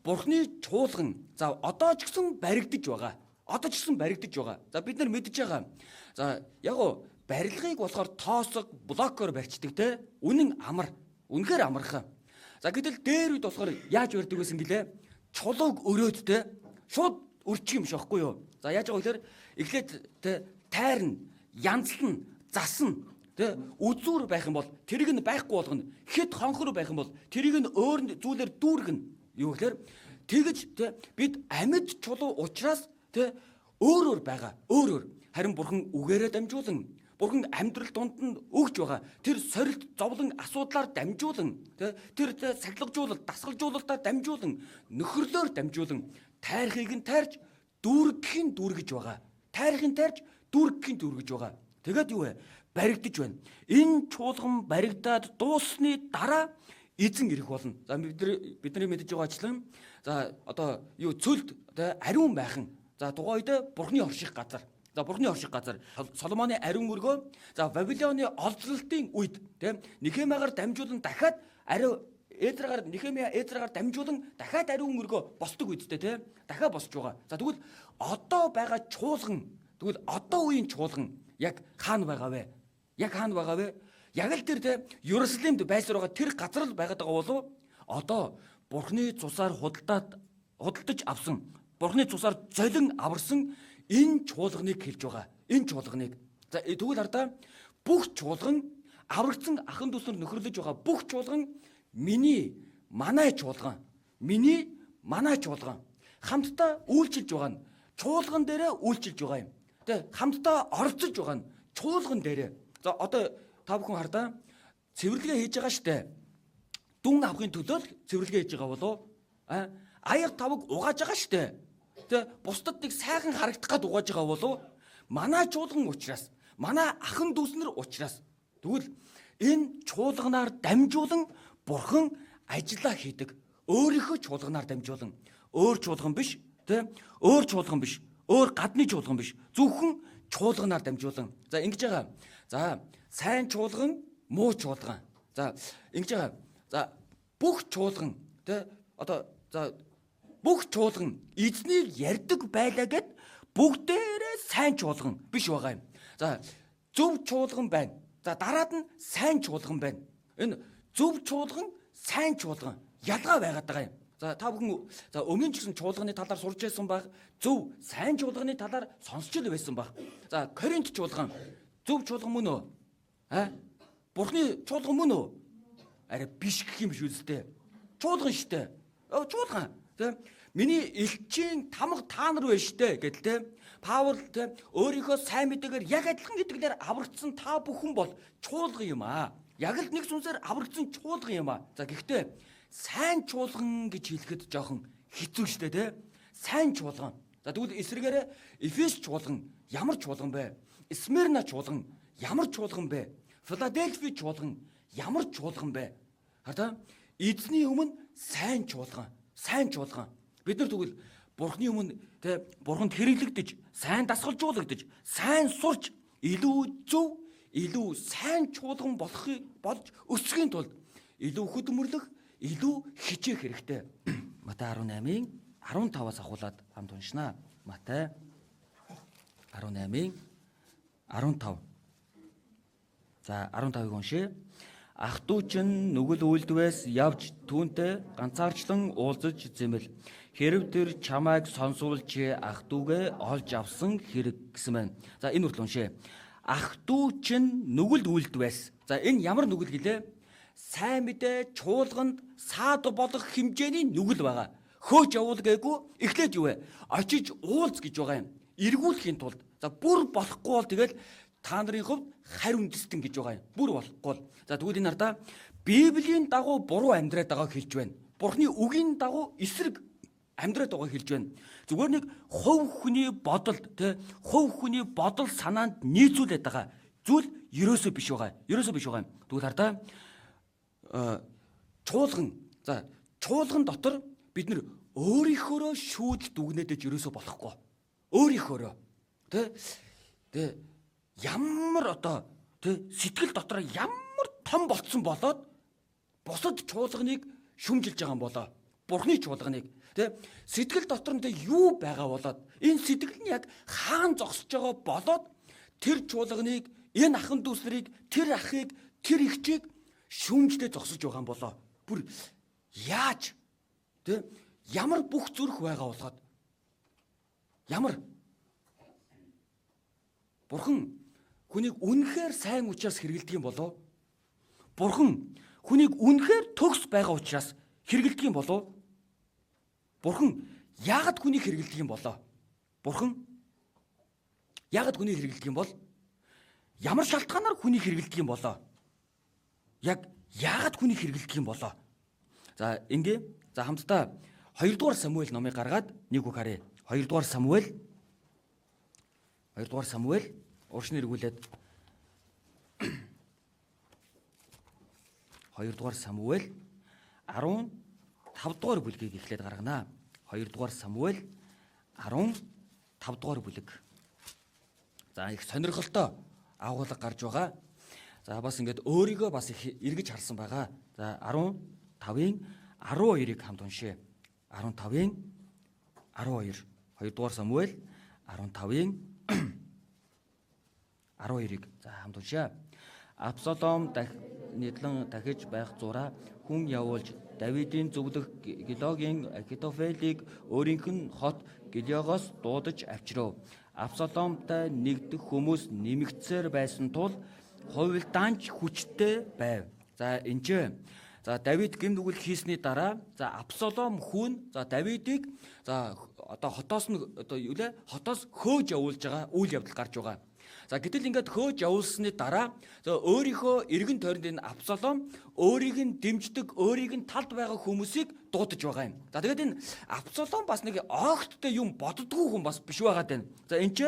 Бурхны чуулган за одоо ч гэсэн баригдаж байгаа. Одоо ч гэсэн баригдаж байгаа. За бид нар мэдж байгаа. За яг гоо барилгыг болохоор тоосог блокоор барьцдаг те. Үнэн амар. Үнэхээр амархан. За гэтэл дээр үед болохоор яаж барьдаг гэсэн гэлээ? Чулууг өрөөд те. Шууд өрчих юм шахгүй юу? За яаж байгаа вэ гэхээр эхлээд те тайрна, янзлна, засна. Тэ үзүүр байх юм бол тэрийг нь байхгүй болгоно. Хэд хонхор байх юм бол тэрийг нь өөр зүйлээр дүүргэнэ. Юу гэхээр тэгж тэ бид амьд чулуу учраас тэ өөрөөр байгаа. Өөрөөр. Харин бурхан үгээрээ дамжуулан бурхан амьдрал дунд нь өгж байгаа. Тэр сорилт зовлон асуудлаар дамжуулан тэ тэр сахилгажуулалт, дасгалжуулалтаар дамжуулан нөхөрлөөр дамжуулан тайрхыг нь тайрж дүүргэхийн дүүргэж байгаа. Тайрхыг нь тайрж дүүргэхийн дүүргэж байгаа. Тэгээд юу вэ? Баригдаж байна. Энэ чуулган баригдаад дууссаны дараа эзэн ирэх болно. За бидний мэдж байгаачлан за одоо юу цөлд ариун байхан. За тухайн үед бурхны орших газар. За бурхны орших газар. Соломоны ариун өргөө за Вавилоны олзлолтын үед тийм Нехемиагаар дамжуулан дахиад Нехемиа Эзрагаар дамжуулан дахиад ариун өргөө босдог үедтэй тийм дахиад босч байгаа. За тэгвэл одоо байгаа чуулган тэгвэл одоо үеийн чуулган яг хаана байгаа вэ? Яг хаана байгаа вэ? Яг л тэр Ерүсалимд байсаар байгаа тэр газар л байгаад байгаа болов одоо бурхны цусаар худалдаж авсан, бурхны цусаар золин аварсан энэ чуулганыг хэлж байгаа. Энэ чуулганыг. За тэгвэл хардаа бүх чуулган аврагдсан ахан дүүснэр нөхөрлөж байгаа бүх чуулган манай чуулган. Манай чуулган. Хамтдаа үйлчилж байгаа нь чуулган дээрээ үйлчилж байгаа юм. Тэ хамтдаа орцож байгаа нь чуулган дээрээ. За одоо та бүхэн хардаа цэвэрлэгээ хийж байгаа штэ. Дүн авахын төлөө цэвэрлэгээ хийж байгаа болов аяг тавг угааж байгаа штэ. Тэ бусдад нэг сайхан харагдах гад угааж байгаа болов манай чуулган учраас, манай ахан дүүснэр учраас тэгвэл энэ чуулганаар дамжуулан бурхан ажиллаа хийдэг. Өөрийнхөө чуулганаар дамжуулан өөр чуулган биш, тэ өөр чуулган биш, өөр гадны чуулган биш. Зөвхөн чуулганаар дамжуулан. За ингэж байгаа. За сайн чуулган, муу чуулган. За ингэж байгаа. За бүх чуулган тэ одоо за бүх чуулган эзнийг ярьдаг байлаа гэд бүгдээрээ сайн чуулган биш байгаа юм. За зөв чуулган байна. За дараад нь сайн чуулган байна. Энэ зөв чуулган, сайн чуулган ялгаа байгаад байгаа юм. За та бүхэн за өмнө ч гэсэн чуулганы талаар сурч байсан баг. Зөв сайн чуулганы талаар сонсч л байсан баг. За Коринт чуулган зөв чуулган мөн үү? Бурхны чуулган мөн үү? Арай биш гэх юм шүү дээ. Чуулган штэ. Чуулган. Тэ миний элчийн тамга та нар байна штэ гэдэл тэ. Паул тэ өөрийнхөө сайн мэдээгээр яг адилхан гэдгээр аврагдсан та бүхэн бол чуулган юм аа. Яг л нэг сүнсээр аврагдсан чуулган юм аа. За гэхдээ сайн чуулган гэж хэлэхэд жоохон хэцүү штэ тэ. Сайн чуулган. За тэгвэл эсрэгээр Эфес чуулган ямар чуулган бэ? Смирна чуулган ямар чуулган бэ? Филадельфи чуулган ямар чуулган бэ? Хардаа эзний өмнө сайн чуулган, сайн чуулган. Бид нар тэгвэл бурхны өмнө тэ бурханд хэрэглэгдэж, сайн дасгалжуулагдаж, сайн сурч илүү зөв, илүү сайн чуулган болж өсөхийн тулд илүү хөдөлмөрлөх, илүү хичээх хэрэгтэй. Матай 18-ийн 15-аас ахуулаад хамт уншнаа. Матай 18-ийн 15. За 15-ыг уншъя. Ах トゥ чин нүгэл үйлдвээс явж түүнтэй ганцаарчлан уулзаж зэмэл. Хэрв тэр чамайг сонсвол чи ах トゥ гээ олж авсан хэрэг гэсэн байна. За энэ хүртэл уншъя. Ах トゥ чин нүгэл үйлдвээс. За энэ ямар нүгэл гэлээ? Сайн мэдээ чуулганд саад болох хэмжээний нүгэл байгаа. Хөөж явуул гээгүй эхлээд юу вэ? Очиж уулз гэж байгаа юм. Эргүүлэхийн тулд. За бүр болохгүй бол тэгэл та нарын хувьд харь үндэстэн гэж байгаа юм. Бүр болохгүй. За тэгвэл энэ хардаа Библийн дагуу буруу амьдраад байгааг хэлж байна. Бурхны үгийн дагуу эсрэг амьдраад байгааг хэлж байна. Зүгээр нэг хувь хүний бодол, хувь хүний бодол санаанд нийцүүлээд байгаа зүйл ерөөсөө биш байгаа. Ерөөсөө биш байгаа юм. Тэгвэл хардаа чуулган. За чуулган дотор бид нэр өөрийнхөөрөө шүүдэл дүгнэдэж ерөөсөө болохгүй. Өөрийнхөөрөө. Тэ ямар одоо сэтгэл дотор ямар том болцсон болоод бусад чуулганыг шүмжилж байгаа юм болоо. Бурхны чуулганыг тэ сэтгэл дотор нь юу байгаа болоод энэ сэтгэл нь яг хаан зогсож байгаа болоод тэр чуулганыг энэ ахан дүүсрийг тэр ахыг тэр ихчийг шүүмжлээ зогсож байгаа юм болоо. Бүр яаж тэ ямар бүх зүрх байгаа болоход ямар Бурхан хүнийг үнэхээр сайн учраас хэрэгэлдэг юм болов? Бурхан хүнийг үнэхээр төгс байгаа учраас хэрэгэлдэг юм болов? Бурхан яагаад хүнийг хэрэгэлдэг юм болоо? Бурхан яагаад хүнийг хэрэгэлдэг юм бол? Ямар шалтгаанаар хүнийг хэрэгэлдэг юм болоо? Яг яагаад хүнийг хэрэгэлдэг юм болоо? За ингээ за хамтдаа 2 дугаар Самуэль номыг гаргаад нэг үг харъя. 2 дугаар Самуэль уршны эргүүлээд 2 дугаар Самуэль 15 дугаар бүлгийг эхлээд гаргана. 2 дугаар Самуэль 15 дугаар бүлэг. За их сонирхолтой агуулга гарч байгаа. За бас ингээд өөрийгөө бас их эргэж харсан байгаа. За 15-ын 12-ыг хамт уншъя. 15-ын 12. 2 дугаар Самуэль 15-ын 12-ыг за хамт уншъя. Абсалом нийтлэн дахиж байх зураа хүн явуулж Давидын зөвлөх Гилогийн Ахитофелийг өөрийнх нь хот Гилеогоос дуудаж авчирв. Абсаломтай нэгдэх хүмүүс нэмэгдсээр байсан тул хувилдаанч хүчтэй байв. За энэ за Давид гэмнүгэл хийсний дараа за Абсалом хүн за Давидыг за одоо хотоос нь одоо юу лээ хотоос хөөж явуулж байгаа үйл явдал гарч байгаа. За гэтэл ингээд хөөж явуулсны дараа за өөрийнхөө эргэн тойронд энэ Абсалом өөрийг нь дэмждэг, өөрийг нь талд байгаа хүмүүсийг дуудаж байгаа юм. За тэгээд энэ Абсалом бас нэг огттой юм боддгоо хүн бас биш байгаа даа. За энэ ч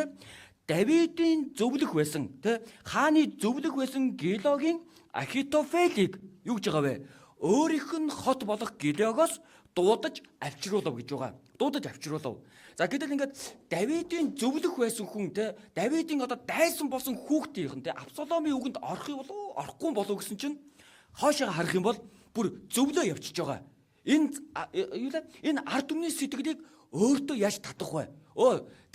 Давидын зөвлөх байсан тэ хааны зөвлөх байсан Гилогийн Ахитофелийг юу гэж байгаа вэ? Өөрийнх нь хот болох Гилеогоос дуудаж авчруулав гэж байгаа. Дуудаж авчруулав. За гэтэл ингээд Давидын зөвлөх байсан хүн те Давидын одоо дайсан болсон хүүхдийнхэн те Абсаломын үгэнд орох юм болов орохгүй болов гэсэн чинь хоошоо харах юм бол бүр зөвлөө явчихж байгаа. Энэ ард түмний сэтгэлийг өөртөө яаж татах вэ?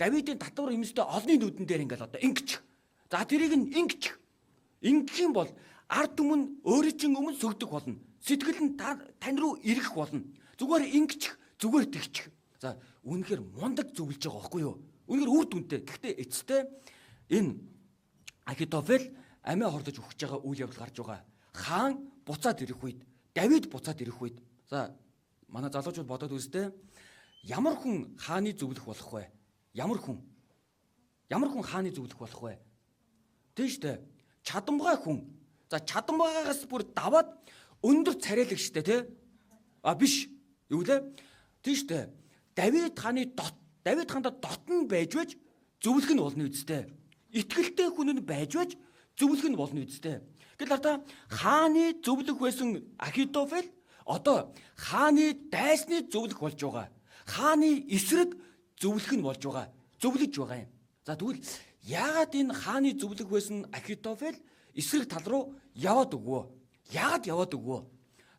Давидын татвар юмстай олны нүдэн дээр ингээд одоо ингэчих. За тэрийг ингэчих. Ингэх юм бол ард түмэн өөрийн чинь өмнө сөгдөг болно. Сэтгэл нь тань руу ирэх болно. Зүгээр ингэчих, зүгээр тэгчих. За үнэхээр мундаг зөвлөж байгаа байхгүй юу? Үнэхээр үр дүнтэй. Гэхдээ эцэстээ энэ Ахитофел амиа хордож өгч байгаа үйл явдал гарч байгаа. Хаан буцаад ирэх үед, Давид буцаад ирэх үед. За манай залуучууд бодоод үзтээ ямар хүн хааны зөвлөх болох вэ? Ямар хүн хааны зөвлөх болох вэ? Тийш үү? Чадамгай хүн. За чадамгайгаас бүр даваад өндөр царайлаг штэ тий? Биш. Юу лээ? Тийш үү? Давид хаанда дотн байж байж зөвлөх нь болно үсттэй. Итгэлтэй хүн нь байж байж зөвлөх нь болно үсттэй. Гэтэл одоо хааны зөвлөх байсан Ахитофел одоо хааны дайсны зөвлөх болж байгаа. Хааны эсрэг зөвлөх нь болж байгаа. Зөвлөж байгаа юм. За тэгвэл яагаад энэ хааны зөвлөх байсан Ахитофел эсрэг тал руу яваад өгвөө? Яагаад яваад өгвөө?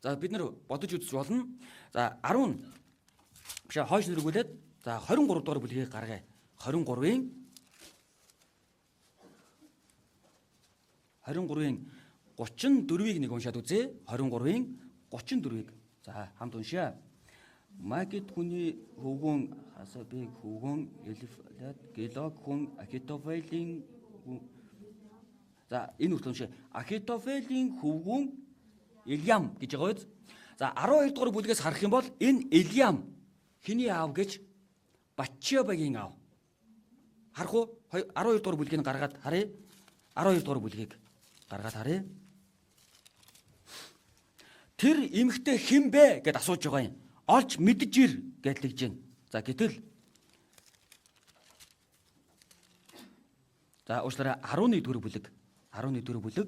За бид нар бодож үзэж болно. За 10 биш хойш нэргүүлээд за 23 дугаар бүлгийг гаргая. 23-ын 34-ийг нэг уншаад үзье. 23-ын 34-ийг. За хамт уншъя. Магид хүний хөвгөн Хасабыг хөвгөн Элифлад Гилог хүн Ахитофелийн за энэ үртэл уншъя. Ахитофелийн хөвгөн Илям гэж байгаа биз? За 12 дугаар бүлгээс харах юм бол энэ Илям хиний аав гэж Батшебагийн аав. Харах уу? 12 дугаар бүлгийг гаргаад харъя. 12 дугаар бүлгийг гаргаад харъя. Тэр эмэгтэй хэн бэ гэд асууж байгаа юм. Олж мэдж ир гэдлэгж байна. За гэтэл за уучлаарай 11 дугаар бүлэг. 11 дугаар бүлэг.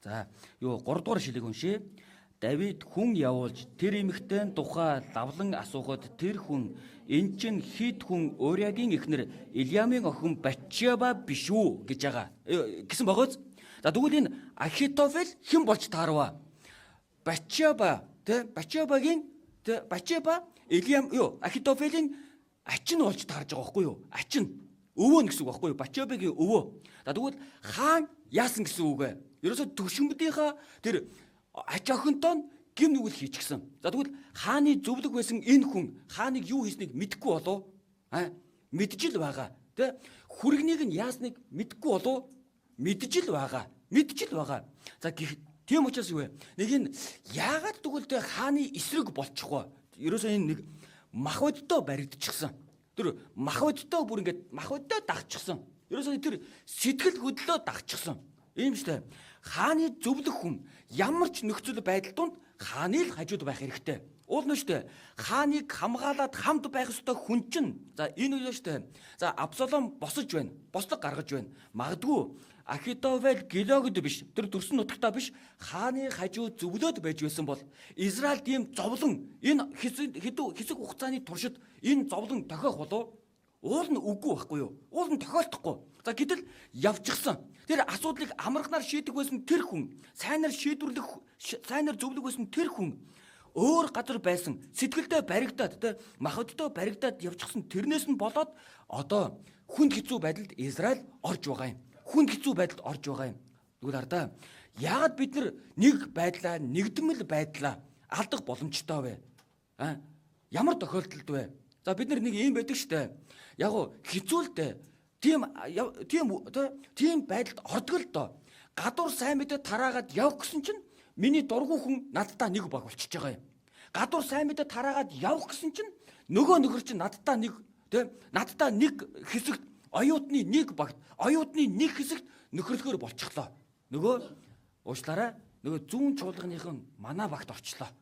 За юу 3 дугаар шилийг уншъя. Давид хүн явуулж тэр эмэгтэй тухай лавлан асуухад тэр хүн эн чин хид хүн Уриагийн эхнэр Илямын охин Батшеба биш үү гэж байгаа гэсэн богоос. За тэгвэл энэ Ахитофел хэн болж таарва? Батшеба Илиам Ахитофелийн ачин болж таарж байгаа байхгүй юу? Ачин өвөө гэсэн үг байхгүй юу? Батшебагийн өвөө. За тэгвэл хаан яасан гэсэн үг вэ? Ерөөсө төшөмбдийнхаа тэр ач охинтой гим нүгэл хийчихсэн. За тэгвэл хааны зөвлөг байсан энэ хүн хааныг юу хийснийг мэдэхгүй болов? Мэдж л байгаа. Тэ? Хүргнийг нь яасныг мэдэхгүй болов? Мэдж л байгаа. За тийм учраас юу вэ? Нэг энэ яагаад тэгвэл тэ хааны эсрэг болчихвоо? Ерөөсөө энэ нэг махбодтой баригдчихсан. Тэр махбодтой бүр ингээд махбодтой дагчихсан. Ерөөсөө тэр сэтгэл хөдлөлөө дагчихсан. Ийм шүү дээ. Хааны зөвлөх хүн ямар ч нөхцөл байдал донд хааны л хажууд байх хэрэгтэй. Уул нь шүү дээ. Хааныг хамгаалаад хамт байх ёстой хүн чинь. За энэ үе шүү дээ. За Абсалом босож байна. Бослог гаргаж байна. Магадгүй Ахитофел Гилогд биш. Тэр төрсөн нутагтаа биш. Хааны хажуу зөвлөөд байж байсан бол Израиль тийм зовлон энэ хэсэг хугацааны туршид энэ зовлон тохиох болов? Уул нь үгүй байхгүй юу? Уул нь тохиолдохгүй. За гэтэл явчихсан. Тэр асуудлыг амархнаар шийдэх байсан тэр хүн, сайнаар зөвлөх байсан тэр хүн өөр газар байсан, сэтгэлдээ баригдаад, тэ махбодтой баригдаад явчихсан. Тэрнээс нь болоод одоо хүнд хэцүү байдалд Израиль орж байгаа юм. Тэгвэл ардаа яагаад бид нэг байдлаа, нэгдмэл байдлаа алдах боломжтой вэ? Ямар тохиолдолд вэ? За бид нэг юм байдаг штэ. Яг уу хэцүүлдэ. Тийм байдалд ордог л доо. Гадуур сайн мэдээ тараагаад явах гэсэн чинь миний дургүй хүн надтай нэг баг болчихж байгаа юм. Гадуур сайн мэдээ тараагаад явах гэсэн чинь нөгөө нөхөр чинь надтай нэг хэсэгт оюутны нэг багт, оюутны нэг хэсэгт нөхөрлөхөөр болчихлоо. Нөгөө уучлаарай. Нөгөө зүүн чуулганыхан манай багт орчлоо.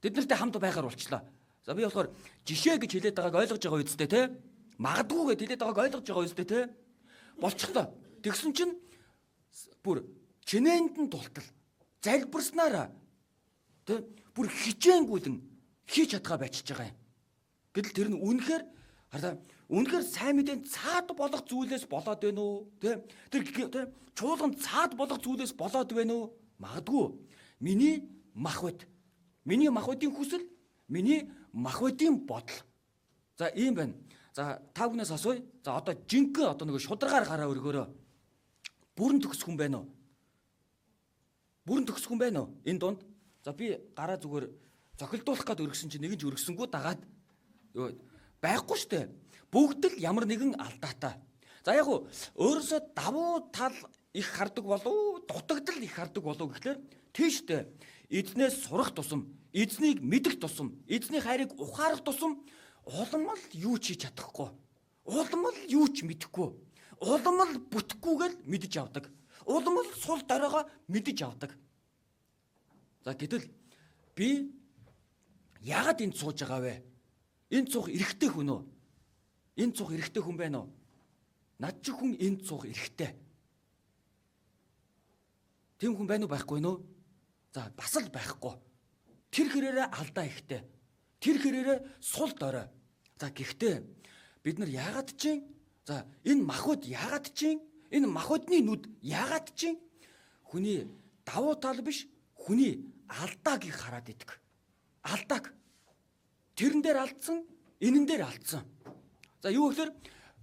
Тэд нартай хамт байгаар болчлоо. За би болохоор жишээ гэж хэлээд байгааг ойлгож байгаа үстэй те. Магадгүй гэж хэлээд байгааг ойлгож байгаа үстэй те. Болчихлоо. Тэгсэн чинь бүр чинээнд нь тултал залбирснараа те бүр хичээнгүүдэн хийж чадгаа байчиж байгаа юм. Гэтэл тэр нь үнэхээр сайн мэдээнд цаад болох зүйлээс болоод байна уу? Тэр чуулганд цаад болох зүйлээс болоод байна уу? Магадгүй. Миний махбодын хүсэл, миний махбодын бодол. За ийм байна. За та бүхнээс асууя. За одоо жинхэнэ одоо нэг шударгаар гараа өргөөрөө. Бүрэн төгс хүн байна уу? Энэ дунд. За би гараа зүгээр зохилдуулах гээд өргөсөн чинь нэгэн ч өргөсөнгөө дагаад байхгүй штэ. Бүгд л ямар нэгэн алдаатай. За яг уу өөрөөсөө давуу тал их хардаг болов, дутагдал их хардаг болов гэхлээр тийштэй эзнээс сурах тусам, эзнийг мэдэх тусам, эзний хайрыг ухаарах тусам улам л юу ч хийж чадахгүй. Улам л юу ч мэдэхгүй. Улам л бүтэхгүйгээр мэдэж авдаг. Улам л сул доройгоо мэдэж авдаг. За гэтэл би яагаад энд сууж байгаа вэ? Энд суух эрэгтэй хүн үү? Энд суух эрэгтэй хүн байна уу? Над чи хүн энд суух эрэгтэй. Тэм хүн байна уу байхгүй нөө? За бас л байхгүй. Тэр хэрээрээ алдаа ихтэй. Тэр хэрээрээ сул дорой. За гэхдээ бид нар яагаад чинь? За энэ махбод яагаад чинь? Энэ махбодны нүд яагаад чинь? Хүний давуу тал биш, хүний алдааг их хараад идэг. Алдааг. Тэрэн дээр алдсан, энэн дээр алдсан. За юу гэхээр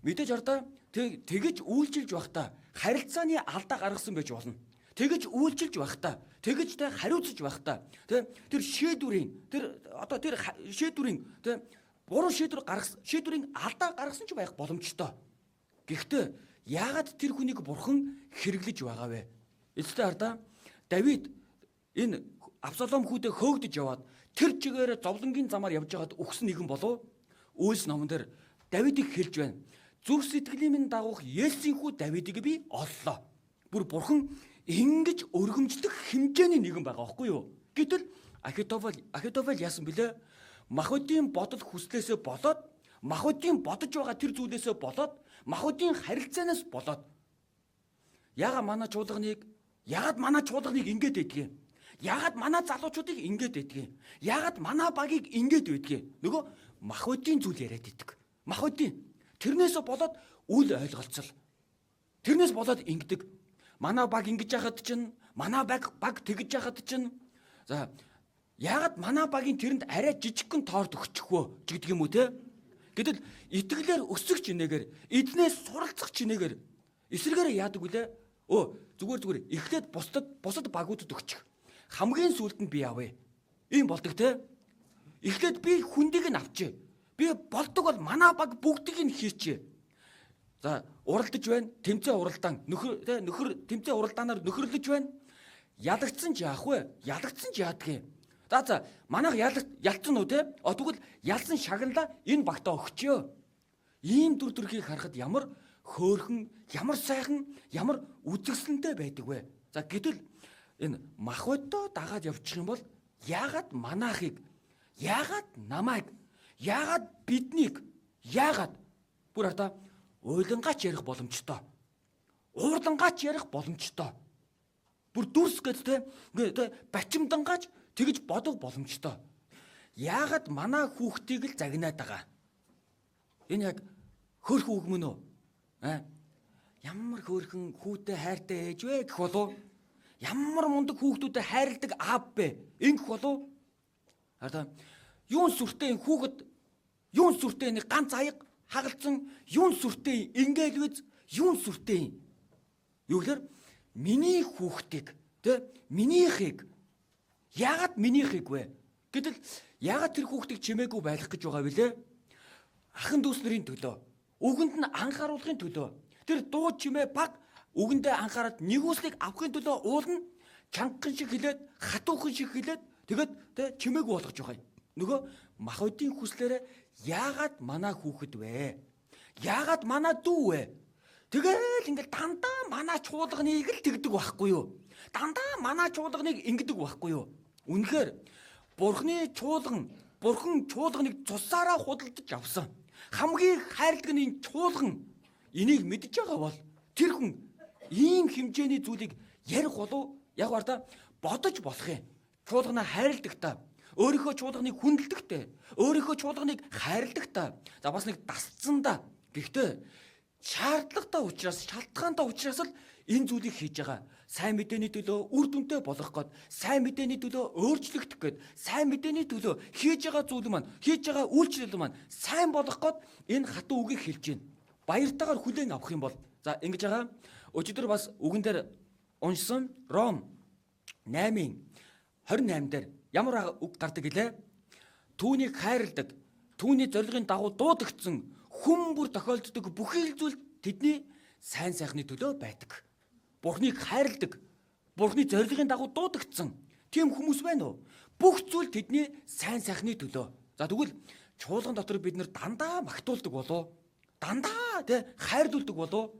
мэдээж ардаа тэгэж үйлчилж байхдаа харилцааны алдаа гаргасан байж болно. Тэгэж үйлчилж байхдаа, тэгэж тэ хариуцж байхдаа тэр шийдвэрийн буруу шийдвэрийн алдаа гаргасан ч байх боломжтой. Гэхдээ яагаад тэр хүнийг бурхан хэрэглэж байгаа вэ? Эцэстээ ардаа Давид энэ Абсалом хүүдээ хөөгдөж яваад тэр чигээр зовлонгийн замаар явж байгаад өгсөн нэгэн болов Үйлс номон дээр Давидыг хэлж байна. Зүрх сэтгэлийн минь дагуух Есийн хүү Давидыг би оллоо. Бүр бурхан ингэж өргөмжлөх хэмжээний нэгэн байгаа байхгүй юу? Гэтэл Ахитофел яасан бэлээ? Махбодын бодол хүслээсээ болоод, махбодын бодож байгаа тэр зүйлээсээ болоод, махбодын харилцаанаас болоод яагаад манай чуулганыг ингэж идэх юм? Яагаад манай залуучуудыг ингэж идэх юм? Яагаад манай багийг ингэж идэх юм? Нөгөө махбодын зүйл яриад идэг. Махбодын тэрнээс болоод үл ойлголцол. Тэрнээс болоод ингэдэг. манай баг ингэж яхад чинь, манай баг тэгж яхад чинь. За яагаад манай багийн тэрэнд арай жижигхэн торт өгчихвөө ч гэдэг юм уу те? Гэтэл итгэлээр өсөх чинээгээр, эднээс суралцах чинээгээр эсэргээрээ яадаг вүлээ? Зүгээр эхлээд бусад багуудад өгчих. Хамгийн сүүлд нь би авъя. Ийм болдог те? Эхлээд би хүндийг нь авчи. Би болдог бол манай баг бүгдийг нь хийчээ. За уралдаж байна. Тэмцээ уралдаан. Нөхөр тэмцээ уралдаанаар нөхөрлөж байна. Ялагдсан ч яах вэ? Ялагдсан ч яадгийг. За манайх ялцсан уу те? Тэгвэл ялсан шагналаа энэ багтаа өгчөө. Ийм дүр төрхийг харахад ямар хөөрхөн, ямар сайхан, ямар үзэсгэлэнтэй байдаг вэ? За гэтэл энэ махбодоо дагаад явчих юм бол яагаад манайхыг, яагаад намайг, яагаад биднийг, яагаад бүр хата уйлангаач ярих боломжтой. Уурлангаач ярих боломжтой. Бүр дүрс гэдэг те бачимдангаач тэгж бодох боломжтой. Яагаад манай хүүхдийг л загнаад байгаа? Энэ яг хөөрхөн үг мөн үү? Ямар хөөрхөн хүүтэй хайртай ээж вэ гэх болов? Ямар мундаг хүүхдүүдэд хайрладаг аав бэ? Ингэх болов? Юун сүртэй хүүхэд, юун сүртэй нэг ганц аяг хагалцсан, юун сүртэй ингээл үз, юун сүртэй. Юу гэхээр миний хүүхдийг, тэ минийхийг яагаад минийхийг вэ? Гэтэл яагаад тэр хүүхдийг чимээгүй байлгах гэж байгаа вэ? Ахын дүүс нарын төлөө, үгэнд нь анхааруулахын төлөө. Тэр дуу чимээ баг үгэндээ анхаарал нэгүслийг авахын төлөө уулна, чанган шиг хилээд, хатуухан шиг хилээд тэгээд тэ чимээгүй болгож байгаа юм. Нөгөө махбодийн хүслээрээ яагаад манай хүүхэд вэ? Яагаад манай дүү вэ? Тэгэл ингээл дандаа манай чуулганыг л тэгдэг байхгүй юу? Дандаа манай чуулганыг ингэдэг байхгүй юу? Үнэхээр Бурхны чуулган, Бурхан чуулганыг цусаараа худалдаж авсан. Хамгийн хайрлагын чуулган энийг мэдж байгаа бол тэр хүн ийм хэмжээний зүйлийг ярих болов яг бардаа бодож болох юм. Чуулганаа хайрладагтаа, өөрийнхөө чуулганыг хүндэлдэгтэй, өөрийнхөө чуулганыг хайрладагтаа, за бас нэг дасцсандаа. Гэхдээ шаардлагатай учраас, шалтгаантай учраас л энэ зүйлийг хийж байгаа. Сайн мэдээний төлөө үр дүнтэй болох гээд, сайн мэдээний төлөө өөрчлөгдөх гээд, сайн мэдээний төлөө хийж байгаа зүйл маань, хийж байгаа үйлчлэл маань сайн болох гээд энэ хатуу үгийг хэлж байна. Баяртайгаар хүлээн авах юм бол за ингэж байгаа. Өчигдөр бас үгэн дээр уншсан Ром 8:28 дээр ямар үг гардаг гэлээ? Түүнийг хайрладаг, түүний зорилгын дагуу дуудагдсан хүн бүр тохиолддог бүхий л зүйл тэдний сайн сайхны төлөө байдаг. Бурхныг хайрладаг, Бурхны зорилгын дагуу дуудагдсан тийм хүмүүс байна уу? Бүх зүйл тэдний сайн сайхны төлөө. За тэгвэл чуулган дотор бид нэр дандаа магтуулдаг болов? Дандаа тэ хайрлуулдаг болов?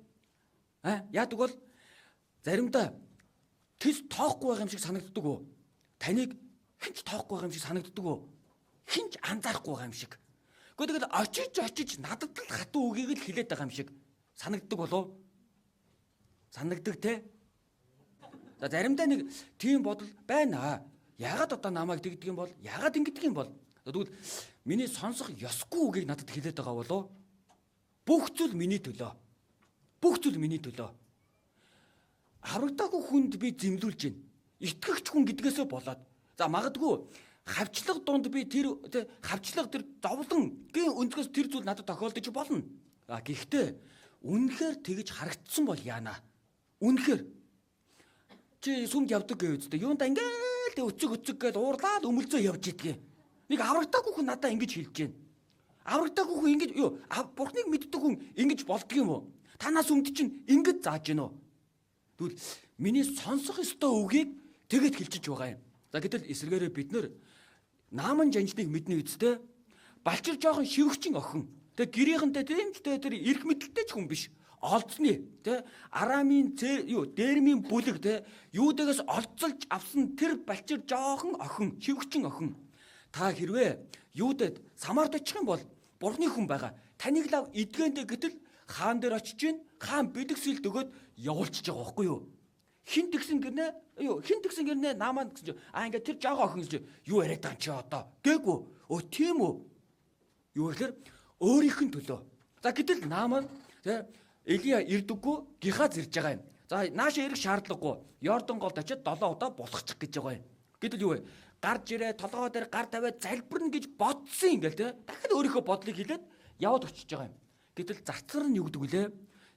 Яадаг бол заримдаа тэс тоохгүй байгаа юм шиг санагддаг уу? Таныг хинч тоохгүй байгаа юм шиг санагддаг уу? Хинч анзаарахгүй байгаа юм шиг. Гэхдээ тэгэл очиж надад л хатуу үгийг л хэлээд байгаа юм шиг санагддаг болов? Санагддаг те? За заримдаа нэг тийм бодол байна. Яагаад одоо намайг тэгдэг юм бол? Яагаад ингэдэг юм бол? Тэгвэл миний сонсох ёсгүй үгийг надад хэлээд байгаа болов? Бүх зүйл миний төлөө. Бүх зүйл миний төлөө. Аврагдаагүй хүнд би зэмлүүлж байна. Итгэгч хүн гэдгээсээ болоод. За магадгүй хавчлага донд би тэр хавчлага тэр зовлонгийн өнцгөөс тэр зүйл надад тохиолдож болно. Гэхдээ үнэхээр тэгж харагдсан бол яана. Үнэхээр чи сүмд явдаг гэж үстэй. Юунда ингээл өцөг гээд уурлаад өмөлзөө явж идэх. Нэг аврагдаагүй хүн надад ингэж хэлж байна. Аврагдаагүй хүн ингэж Бурхныг мэддэг хүн ингэж болдго юм уу? Танаас өмд чинь ингэж зааж гинөө. Тэгвэл миний сонсох ёстой үгийг тэгэд хэлчихэж байгаа юм. За гэтэл эсвэргээрээ бид нэр нааман жанжныг мэднэ үсттэй. Балчир жоохон шивгчин охин. Тэг гэрийнхэнтэй тэмцтэй тэр эрх мэдэлтэй ч хүн биш. Олдсны тэ Арамын дээрмийн бүлэг тэ юудагаас олцолж авсан тэр балчир жоохон охин, шивгчин охин. Та хэрвээ юудад Самарт очих юм бол Бурхны хүн байгаа. Таныг лав эдгээндээ гэтэл хаан дээр очиж гин, хаан бэлгсэлд өгөөд явуулчихж байгаа байхгүй юу? Хин тэгсэн гэрнэ наамаа гэсэн чинь ингээ тэр жаагаа охин гэж юу яриад байгаа юм чи одоо гээгүй. Тийм үү? Юу гэхээр өөрийнх нь төлөө. За гэтэл наамаа тэ Элия ирдэггүй гихаа зирж байгаа юм. За За нааша ирэх шаардлагагүй. Йордан голд очиод 7 удаа булахчих гэж байгаа юм. Гэтэл юу вэ? Гарч ирээ толгой дээр гар тавиад залбирна гэж бодсон ингээл те. Дахиад өөрийнхөө бодлыг хэлээд яваад очиж байгаа юм. Гэтэл зарцар нь юу гэдэг вүлээ?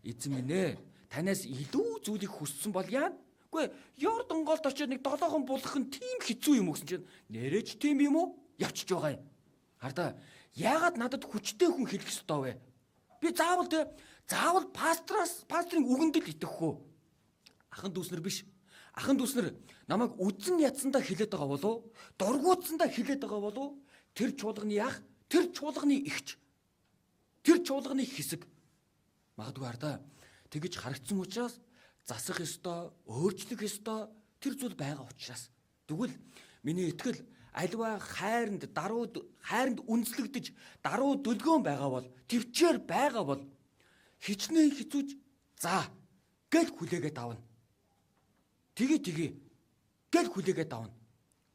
Эзэн минь ээ, танаас илүү зүйлийг хүссэн бол яа? Үгүй Йордан голд очиод нэг 7 хон булах нь тийм хэцүү юм өгсөн чинь нэрэж тийм юм уу? Явчихж байгаа юм. Хардаа яагаад надад хүчтэй хүн хэлэх ёстой вэ? Би заавал пастрын үгэнд л итгэх үү? Ахан дүүснэр биш. Ахан дүүснэр намайг үдэн ядсандаа хэлээд байгаа болов? Дургуутсандаа хэлээд байгаа болов? Тэр чуулганы ах, тэр чуулганы эгч, тэр чуулганы хэсэг. Магадгүй хардаа тэгэж харагдсан учраас засах ёстой, өөрчлөх ёстой тэр зүйл байгаа учраас. Тэгвэл миний итгэл альва хайранд үнслэгдэж даруй дүлгөөн байгаа бол төвчээр байгаа бол хичнээн хизүүж за гэл хүлээгээд авна. Тэгээ гэл хүлээгээд авна.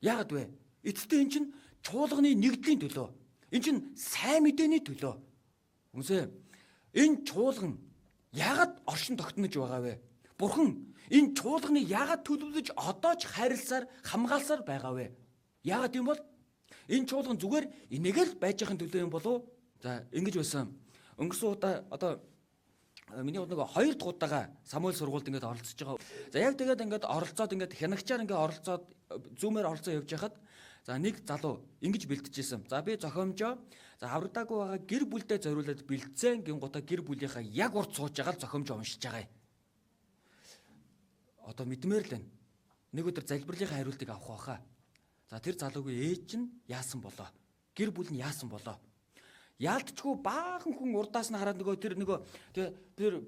Яагаад вэ? Эцэстээ эн чинь чуулганы нэгдлийн төлөө. Эн чинь сайн мэдээний төлөө. Хүмүүсээ энэ чуулган яагаад оршин тогтнож байгаа вэ? Бурхан энэ чуулганыг яагаад төлөвлөж одоо ч хайрласаар хамгаалсаар байгаа вэ? Яагаад юм бол энэ чуулган зүгээр энийгэл байж байхын төлөө юм болов? За ингэж байсан. Өнгөрсөн удаа одоо миний нэг 2 дахь удаага Самуэль сургуульд ингээд оролцож байгаа. За яг тэгээд ингээд оролцоод ингээд хянагчаар ингээд оролцоод зүүмээр оролцоо явж байхад за нэг залуу ингэж бэлтжижсэн. За би зохиомжоо за аврагдаагүй байгаа гэр бүлдээ зориулаад бэлтцэн гингуудаа гэр бүлийнхаа яг урд сууж байгаа л зохиомжоо уншиж байгаа юм. Одоо мэдмээр л байна. Нэг өдөр залбирлынхаа хариултыг авах байхаа. За тэр залуугийн ээж нь яасан болоо? Гэр бүл нь яасан болоо? Яалтчгүй баахан хүн урдаас нь хараад тэр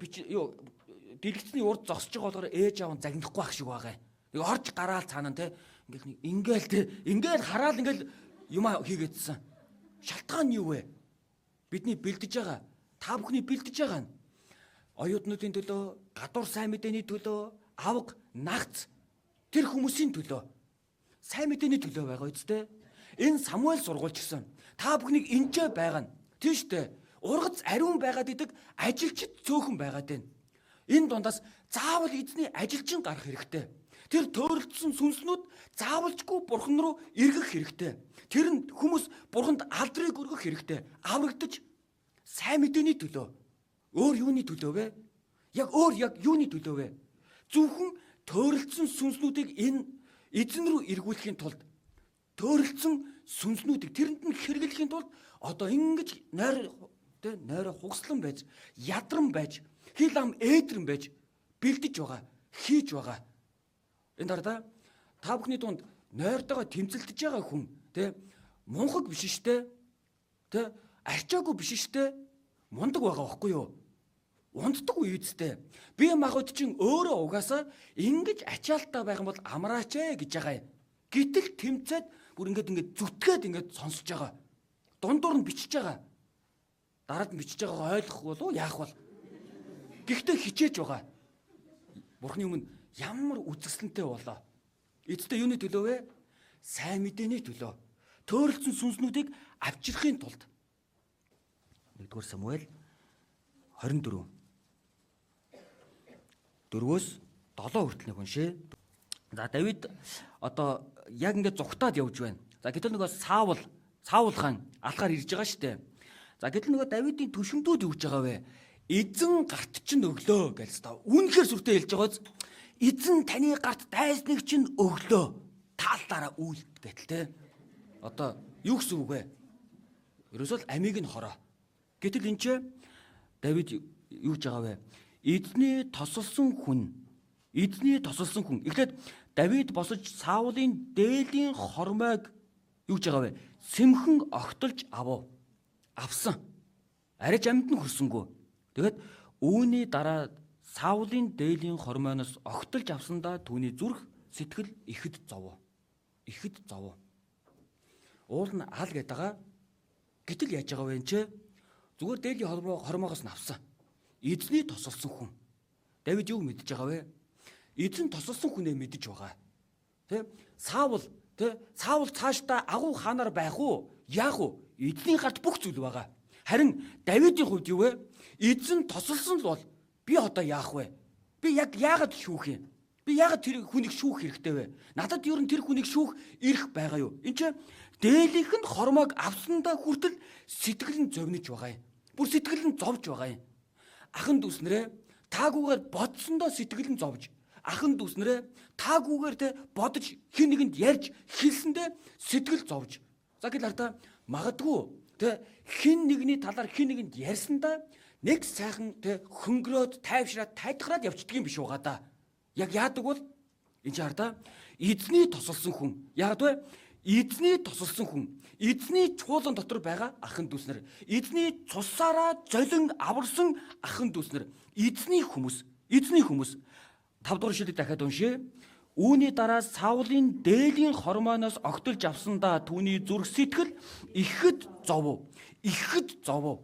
дэлгэцний урд зогсож байгаа болохоор ээж аав нь загнахгүй ах шиг байгаа. Нэг орж гараал цаана те ингээл хараад ингээл юм хийгээдсэн. Шалтгаан нь юу вэ? Бидний бэлдэж байгаа. Та бүхний бэлдэж байгаа нь оюутнуудын төлөө, гадуур сайн мэдээний төлөө, авга, нагц тэр хүмүүсийн төлөө. Сайн мэдээний төлөө байгаа үстэй. Энэ Самуэль сургуульч гэсэн. Та бүхнийг энэчээ байгаа нь. Тийм штэ. Ургац ариун байгаад идэг ажилчид цөөхөн байгаад байна. Энэ дундаас заавал эзний ажилчин гарах хэрэгтэй. Тэр төөрөлдсөн сүнснүүд заавалжгүй бурхан руу эргэх хэрэгтэй. Тэр нь хүмүүс бурханд алдрыг өргөх хэрэгтэй. Аврагдаж сайн мэдээний төлөө. Өөр юуны төлөө вэ? Яг юуны төлөө вэ? Зөвхөн төөрөлдсөн сүнснүүдийг энэ эзэн рүү эргүүлэхийн тулд төөрөлдсөн сүнснүүдийг тэрэнд нь хэрэглэхийн тулд одоо ингэж нойр хугслан байж, ядран байж, хил ам ээдрэн байж бэлдэж байгаа, хийж байгаа. Энэ дараа та бүхний дунд нойртойгоо тэмцэлдэж байгаа хүн мунхаг биш штэ. Арчаагүй биш штэ. Мундаг байгаа байхгүй юу? Унддаг үедтэй. Би магад чинь өөрөө угаасаа ингэж ачаалтаа байх юм бол амраач ээ гэж байгаа юм. Гэтэл тэмцээд бүр ингээд зүтгээд ингээд сонсож байгаа. Дундуур нь бичиж байгаа. Дараад нь бичиж байгаагаа ойлгох болов яах вэ? Гэхдээ хичээж байгаа. Бурхны өмнө ямар үзэсгэлэнтэй болоо. Эцэстээ юуны төлөө вэ? Сайн мэдээний төлөө. Төөрөлдсөн сүнснүүдийг авчрахын тулд. 1-р Самуэль 24 4-өөс 7 хүртэл нэг уншээ. За Давид одоо яг ингээд зүгтаад явж байна. За гэтэл нөгөө Саул хаан алхаар ирж байгаа шүү дээ. За гэтэл нөгөө Давидын төшөндүүд юу гэж байгаа вэ? Эзэн гарт чинь өглөө гэж та. Үнэхээр сүртэй хэлж байгааз эзэн таны гарт дайсныг чинь өглөө. Таалтаараа үйлд гэтэл те. Одоо юу гэсэн үг вэ? Ерөөсөө амийг нь хороо. Гэтэл энэ ч Давид юу гэж байгаа вэ? Эзний тосолсон хүн. Эхлээд Давид босож Саулын дээлийн хормойг юу гэж байгаа вэ? Сэмхэн огтолж авсан. Ариж амьд нь хүрсэнгүй. Тэгээд үүний дараа Саулын дээлийн хормойноос огтолж авсандаа түүний зүрх сэтгэл ихэд зовоо. Уул нь ал гэдэг. Гэтэл яаж байгаа вэ энэ? Зүгээр дээлийн хормоогоос нь авсан. Эзний тосолсон хүн. Давид юу мэдж байгаа вэ? Эзэн тосолсон хүнээ мэдж байгаа. Саул цаашдаа агуу хаанаар байх уу? Яах уу? Эзний гарт бүх зүйл байгаа. Харин Давидын хувьд юу вэ? Эзэн тосолсон л бол би одоо яах вэ? Би яг яагаад шүүх юм? Би яагаад тэр хүнийг шүүх хэрэгтэй вэ? Надад ер нь тэр хүнийг шүүх эрх байгаа юу? Энд чинь дээлийнх нь хормоог авсандаа хүртэл сэтгэл нь зовниж байгаа юм. Бүр сэтгэл нь зовж байгаа юм. Ахан дүүснэрээ таагүйгээр бодсондоо сэтгэл нь зовж, ахан дүүснэрээ таагүйгээр те бодож хин нэгэнд ярьж хэлсэндээ сэтгэл зовж. За гэвэл ардаа магадгүй те хин нэгний талаар хин нэгэнд ярьсандаа нэг сайхан те хөнгөрөөд тайвшраад тайдгараад явчихдаг юм биш угаа да. Яг яадаг бол энэ ч ардаа эзний тосолсон хүн. Яг вэ? Эзний тосолсон хүн. Эзний чуулган дотор байгаа ахан дүүснэр. Эзний цусаараа золин аварсан ахан дүүснэр. Эзний хүмүүс. Эзний хүмүүс. 5 дугаар шүлэг дахиад уншъя. Үүний дараа Саулын дээлийн хормоноос огтолж авсандаа түүний зүрх сэтгэл ихэд зовв. Ихэд зовв.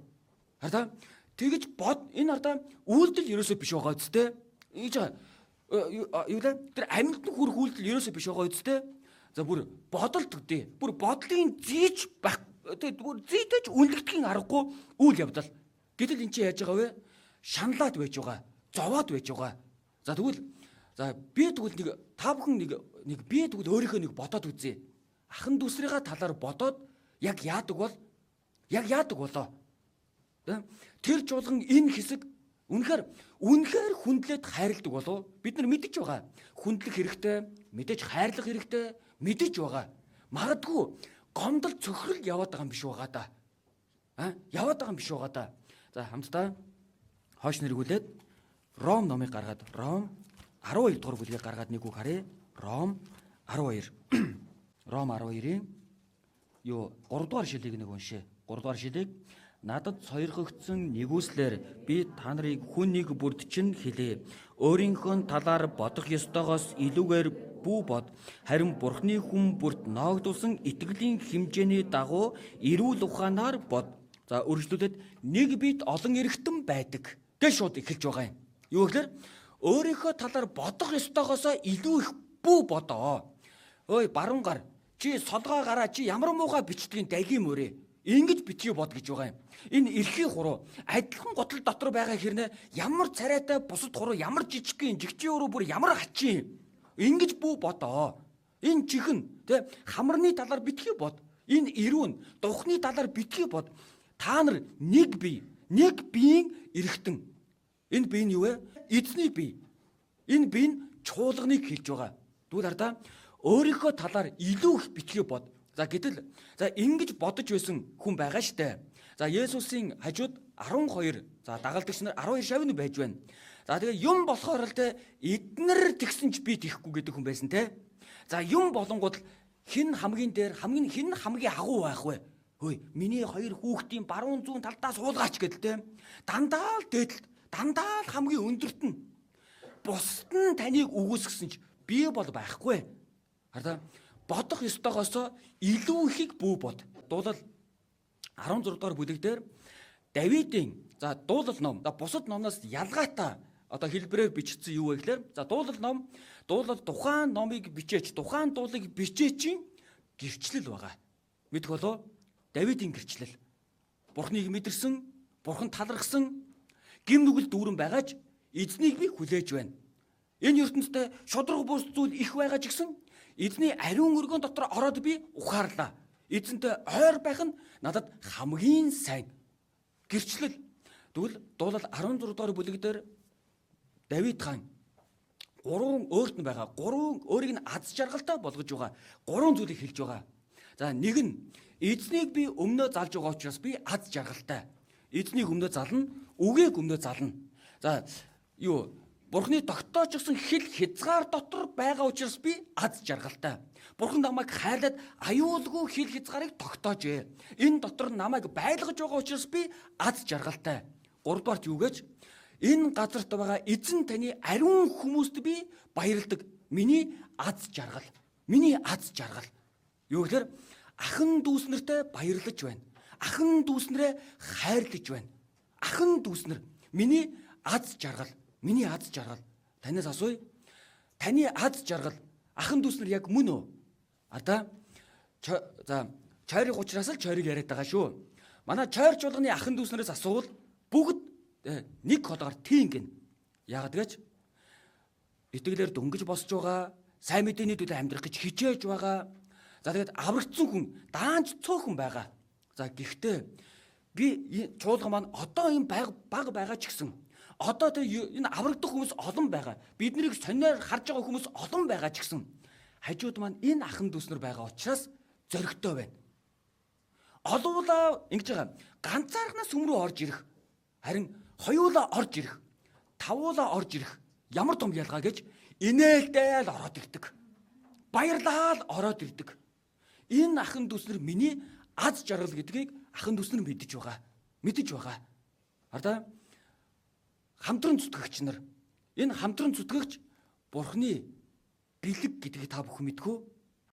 Хараа тэгэж бод энэ ардаа үйлдэл ерөөсөө биш байгаа үсттэй. Ийж юу вэ? Тэр амьд хүрх үйлдэл ерөөсөө биш байгаа үсттэй. За бүр бодолт үдээ. Бүр бодлын зийж байх. Тэгээд бүр зийдэж үнэлдэхийн аргагүй үйл явдал. Гэтэл эн чинь яаж байгаа вэ? Шаналаад байж байгаа. Зовоод байж байгаа. За тэгвэл би тэгвэл нэг та бүхэн нэг би тэгвэл өөрийнхөө нэг бодоод үзье. Ахан дүүсрийнхаа талаар бодоод яг яадаг болоо. Тэр чуулган энэ хэсэг үнэхээр хүндлээд хайрладаг болов. Бид нар мэдэж байгаа. Хүндлэх хэрэгтэй, мэдээж хайрлах хэрэгтэй, мэдэж байгаа. Магадгүй гомдол цөхрөл яваад байгаа юм биш байгаа да. Яваад байгаа юм биш байгаа да. За хамтдаа хойш нэргүүлээд Ром номыг гаргаад Ром 12 дугаар бүлгийг гаргаад нэг үг харъя. Ром 12. Ром 12-ийн 3 дугаар шүлгийг нэг уншъя. 3 дугаар шүлэг надад сойрхогдсон нэгүслэр би та нарыг хүн нэг бүрд чинь хэлээ. Өөрийнхөө талаар бодох ёстойгоос илүүгээр бүү бод. Харин Бурхны хүн бүрт ноогдуулсан итгэлийн хэмжээний дагуу эрүүл ухаанаар бод. За үргэлжлүүлээд нэг бит олон эргэтэн байдаг. Гэж шууд эхэлж байгаа юм. Юу гэхээр өөрийнхөө талаар бодох ёстойгоос илүү их бүү бодоо. Ой баруун гар чи солгоо гараа чи ямар муухай бичдгийн далийн мөрөө. Ингэж битгий бод гэж байгаа юм. Энэ эрхийн хуруу адилхан готл дотор байгаа хэрнээ ямар царайтай бусад хуруу ямар жижигхэн жигчийн өрөө бүр ямар хачин. Ингэж бүү бодоо. Энэ чихэн тэ хамарны талаар битгий бод. Энэ ирүүн духны талаар битгий бод. Та нар нэг бие, нэг биеийн эргэтэн. Энэ бие нь юу вэ? Эзний бие. Энэ бие нь чуулганыг хэлж байгаа. Тэгвэл ардаа өөрийнхөө талаар илүү их битгий бод. За гэтэл ингэж бодож байсан хүн байгаа штэ. За Есүсийн хажууд 12 дагалдагч нар 12 шавны байж байна. За тэгээ юм болохоор л те эднэр тэгсэн ч би тийхгүй гэдэг хүн байсан те. За юм болонгууд хин хамгийн дээр хин хамгийн агуу байх вэ? Хөөе миний 2 хүүхдийн баруун зүүн талдаа суулгаач гэдэл те. Дандаа л дээдэлт дандаа л хамгийн өндөрт нь бусд нь таныг үгүйсгэсэн ч би бол байхгүй. Хараа бодох ёстойгоос илүү ихийг бүү бод. Дуулал 16 дугаар бүлэг дээр Давидын дуулал ном бусад номноос ялгаатай хэлбэрээр бичсэн юу вэ гэхээр дуулал тухайн номыг бичээч тухайн дуулыг бичээчийн гэрчлэл байгаа. Мэдэх болов Давидын гэрчлэл. Бурхныг мэдэрсэн, бурхан талархсан гим нүгэл дүүрэн байгаач эзнийг би хүлээж байна. Энэ ертөнцид шудраг бус зүйл их байгаа ч гэсэн эзний ариун өргөн дотор ороод би ухаарлаа. Эзэнтэй ойр байх нь надад хамгийн сайн. Гэрчлэл. Тэгвэл дуулал 16 дугаар бүлэг дээр Давид хаан 3 өөрт нь байгаа 3 өөрийг нь аз жаргалтай болгож байгаа 3 зүйлийг хэлж байгаа. За нэг нь эзнийг би өмнөө залж байгаа учраас би аз жаргалтай. Эзнийг өмнөө зална, үгийг өмнөө зална. За Бурхны тогтоочсон хил хязгаар дотор байгаа учраас би аз жаргалтай. Бурхан намайг хайрлаад аюулгүй хил хязгаарыг тогтоожээ. Энэ дотор намайг байлгаж байгаа учраас би аз жаргалтай. 3 дугаарт юу гэж? Энэ газарт байгаа эзэн таны ариун хүмүүст би баярладаг. Миний аз жаргал. Миний аз жаргал. Юу гэхээр ахан дүүснэртэй баярлаж байна. Ахан дүүснэрээ хайрлаж байна. Ахан дүүснэр миний аз жаргал. Миний аз жаргал. Танаас асууя. Таны аз жаргал ахан дүүснэр яг мөн үү? Чойрыг учраас л чойрыг яриад байгаа шүү. Манай чойр чуулганы ахан дүүснэрээс асуувал бүгд нэг холгаар тийм гин. Яагаад гэж? итгэлээр дөнгөж босч байгаа, сайн мэдээний төлөө амьдрах гэж хичээж байгаа. За тэгээд аврагдсан хүн даанч цөөхөн байгаа. За гэхдээ би чуулга маань одоо энэ баг байгаа ч гэсэн одоо энэ аврагдах хүмүүс олон байгаа. Биднийг сонирхоор харж байгаа хүмүүс олон байгаа ч гэсэн хажууд маань энэ ахан дүүснэр байгаа учраас зөрөгтэй байна. Олуулаа ингэж байгаа. Ганцаархнаас өмнө орж ирэх. Харин хоёулаа орж ирэх. Тавуулаа орж ирэх. Ямар том ялгаа гэж инээлдэл ороод ирдэг. Баярлал ороод ирдэг. Энэ ахан дүүснэр миний аз жаргал гэдгийг ахан дүүснэр мэдэж байгаа. Мэдэж байгаа. Хардаа хамтран зүтгэгч нар энэ хамтран зүтгэгч Бурхны бэлэг гэдгийг та бүхэн мэдгүй.